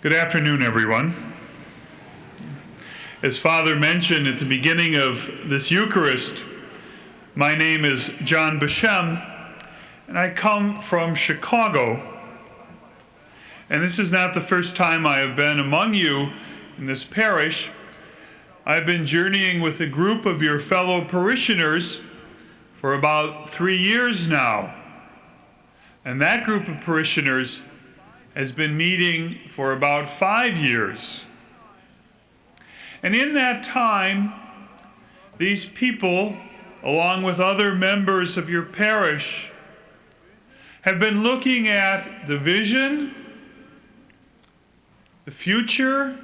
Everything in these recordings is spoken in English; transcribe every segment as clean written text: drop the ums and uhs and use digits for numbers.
Good afternoon, everyone. As Father mentioned at the beginning of this Eucharist, my name is John Buscemi, and I come from Chicago. And this is not the first time I have been among you in this parish. I've been journeying with a group of your fellow parishioners for about 3 years now. And that group of parishioners has been meeting for about 5 years. And in that time, these people, along with other members of your parish, have been looking at the vision, the future,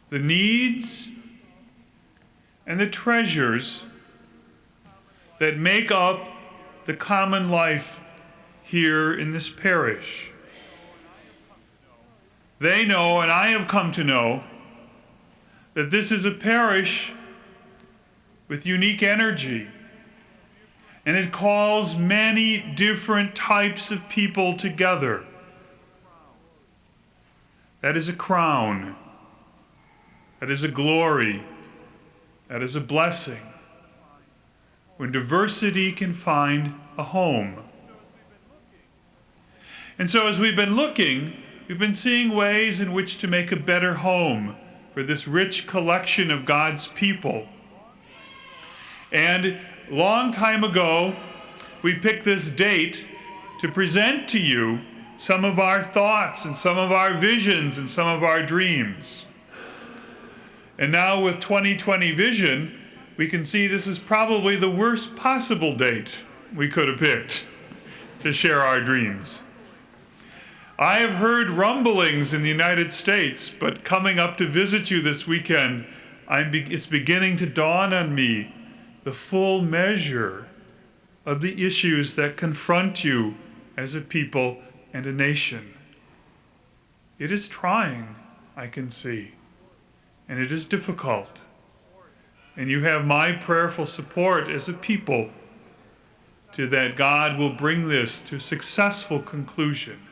the needs, and the treasures that make up the common life here in this parish. They know, and I have come to know, that this is a parish with unique energy, and it calls many different types of people together. That is a crown. That is a glory. That is a blessing. When diversity can find a home. And so as we've been looking, we've been seeing ways in which to make a better home for this rich collection of God's people. And a long time ago, we picked this date to present to you some of our thoughts and some of our visions and some of our dreams. And now with 2020 vision, we can see this is probably the worst possible date we could have picked to share our dreams. I have heard rumblings in the United States, but coming up to visit you this weekend, it's beginning to dawn on me the full measure of the issues that confront you as a people and a nation. It is trying, I can see, and it is difficult. And you have my prayerful support as a people to that God will bring this to a successful conclusion.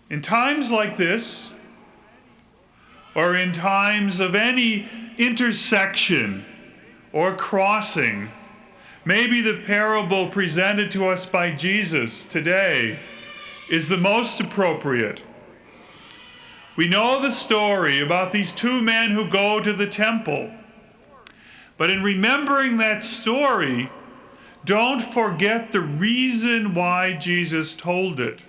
In times like this, or in times of any intersection or crossing, maybe the parable presented to us by Jesus today is the most appropriate. We know the story about these two men who go to the temple. But in remembering that story, don't forget the reason why Jesus told it.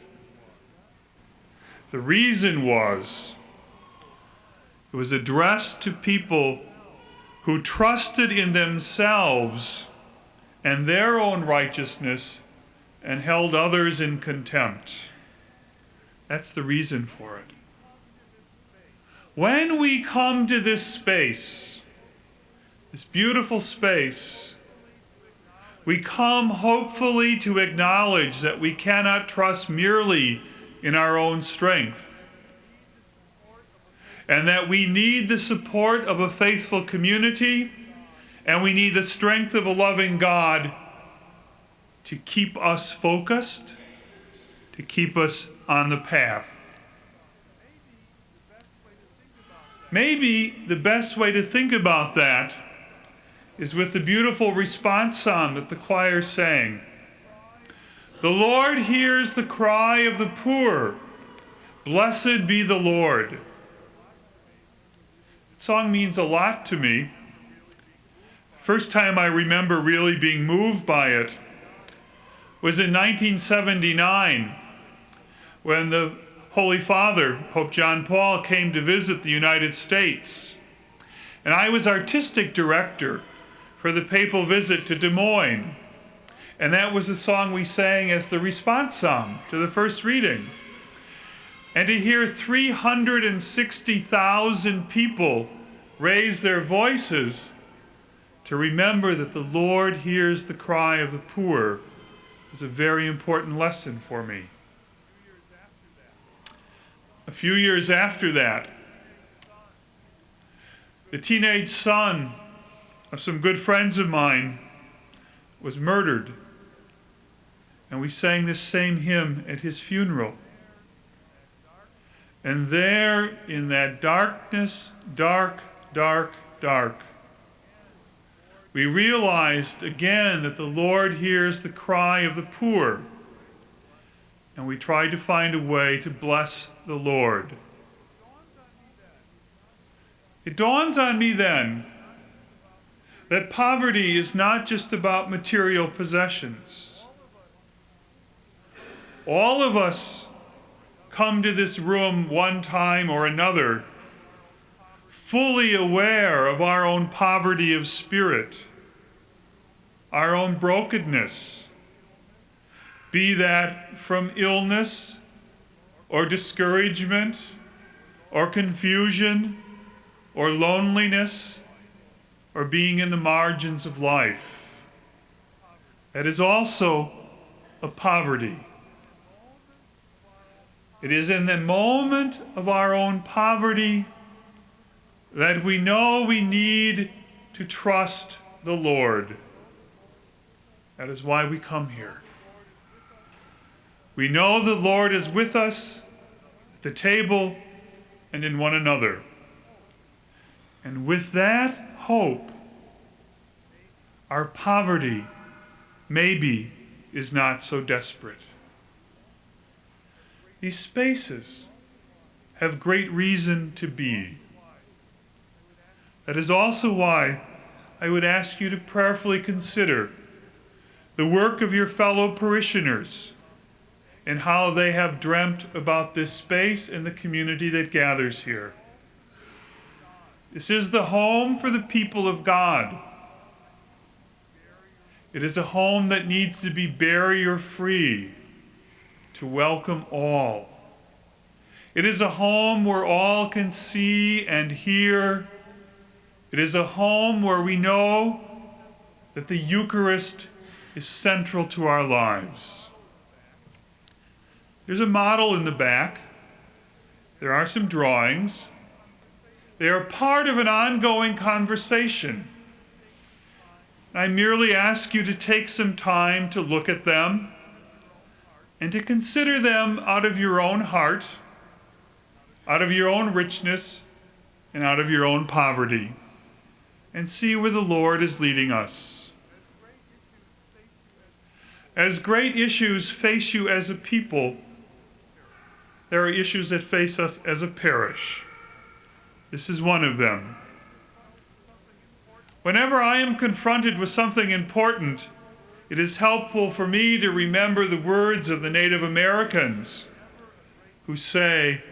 The reason was, it was addressed to people who trusted in themselves and their own righteousness and held others in contempt. That's the reason for it. When we come to this space, this beautiful space, we come hopefully to acknowledge that we cannot trust merely in our own strength, and that we need the support of a faithful community, and we need the strength of a loving God to keep us focused, to keep us on the path. Maybe the best way to think about that is with the beautiful response psalm that the choir sang. The Lord hears the cry of the poor. Blessed be the Lord. That song means a lot to me. First time I remember really being moved by it was in 1979 when the Holy Father, Pope John Paul, came to visit the United States. And I was artistic director for the papal visit to Des Moines. And that was the song we sang as the response psalm to the first reading. And to hear 360,000 people raise their voices to remember that the Lord hears the cry of the poor is a very important lesson for me. A few years after that, the teenage son of some good friends of mine was murdered. And we sang this same hymn at his funeral. And there in that darkness, dark, dark, dark, we realized again that the Lord hears the cry of the poor. And we tried to find a way to bless the Lord. It dawns on me then that poverty is not just about material possessions. All of us come to this room one time or another fully aware of our own poverty of spirit, our own brokenness, be that from illness or discouragement or confusion or loneliness or being in the margins of life. That is also a poverty. It is in the moment of our own poverty that we know we need to trust the Lord. That is why we come here. We know the Lord is with us at the table and in one another. And with that hope, our poverty maybe is not so desperate. These spaces have great reason to be. That is also why I would ask you to prayerfully consider the work of your fellow parishioners and how they have dreamt about this space and the community that gathers here. This is the home for the people of God. It is a home that needs to be barrier-free to welcome all. It is a home where all can see and hear. It is a home where we know that the Eucharist is central to our lives. There's a model in the back. There are some drawings. They are part of an ongoing conversation. I merely ask you to take some time to look at them and to consider them out of your own heart, out of your own richness, and out of your own poverty, and see where the Lord is leading us. As great issues face you as a people, there are issues that face us as a parish. This is one of them. Whenever I am confronted with something important, it is helpful for me to remember the words of the Native Americans who say,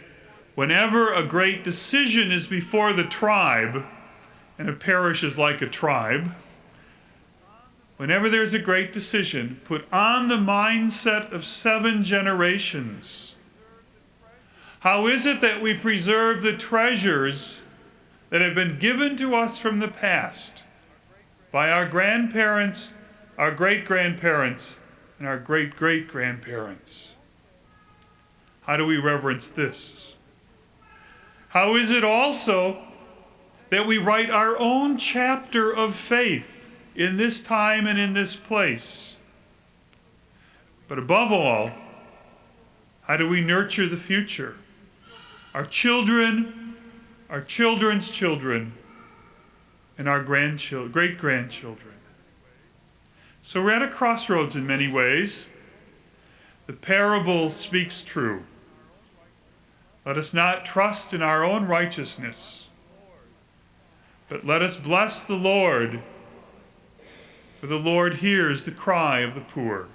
whenever a great decision is before the tribe, and a parish is like a tribe, whenever there's a great decision, put on the mindset of 7 generations. How is it that we preserve the treasures that have been given to us from the past by our grandparents, our great-grandparents, and our great-great-grandparents? How do we reverence this? How is it also that we write our own chapter of faith in this time and in this place? But above all, how do we nurture the future? Our children, our children's children, and our great-grandchildren. So we're at a crossroads in many ways. The parable speaks true. Let us not trust in our own righteousness, but let us bless the Lord, for the Lord hears the cry of the poor.